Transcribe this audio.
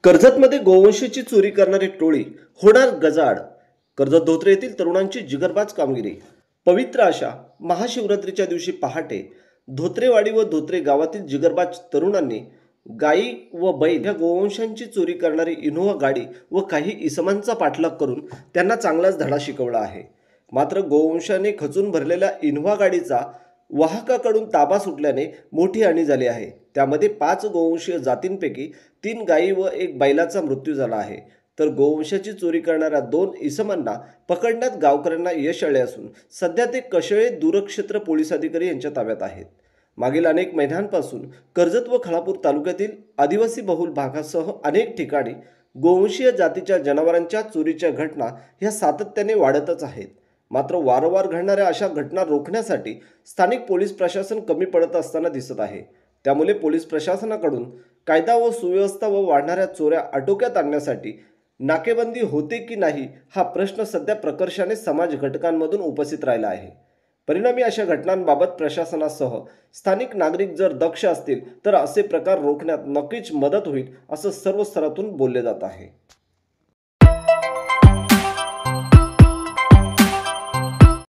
कर्जतमध्ये गोवंशाची चोरी करणारी टोळी होणार गजाआड. कर्जत धोत्रे येथील तरुणांची जिगरबाज कामगिरी. पवित्र अशा महाशिवरात्रीच्या दिवशी पहाटे धोत्रेवाडी व धोत्रे गावातील जिगरबाज तरुणांनी गायी व बैल ह्या गोवंशांची चोरी करणारी इनोव्हा गाडी व काही इसमांचा पाठलाग करून त्यांना चांगलाच धडा शिकवला आहे. मात्र गोवंशाने खचून भरलेल्या इनोव्हा गाडीचा वाहकाकडून ताबा सुटल्याने मोठी हानी झाली आहे. त्यामध्ये 5 गोवंशीय जातींपैकी 3 गायी व 1 बैलाचा मृत्यू झाला आहे. तर गोवंशाची चोरी करणाऱ्या 2 इसमांना पकडण्यात गावकऱ्यांना यश आले असून सध्या ते कशळे दूरक्षेत्र पोलीस अधिकारी यांच्या ताब्यात आहेत. मागील अनेक महिन्यांपासून कर्जत व खालापूर तालुक्यातील आदिवासी बहुल भागासह अनेक ठिकाणी गोवंशीय जातीच्या जनावरांच्या चोरीच्या घटना ह्या सातत्याने वाढतच आहेत. मात्र वारंवार घडणाऱ्या अशा घटना रोखण्यासाठी स्थानिक पोलीस प्रशासन कमी पडत असताना दिसत आहे. त्यामुळे पोलीस प्रशासनाकडून कायदा व सुव्यवस्था व वाढणाऱ्या चोऱ्या आटोक्यात आणण्यासाठी नाकेबंदी होते की नाही हा प्रश्न सध्या प्रकर्षाने समाज घटकांमधून उपस्थित राहिला आहे. परिणामी अशा घटनांबाबत प्रशासनासह स्थानिक नागरिक जर दक्ष असतील तर असे प्रकार रोखण्यात नक्कीच मदत होईल असं सर्व स्तरातून बोलले जात आहे.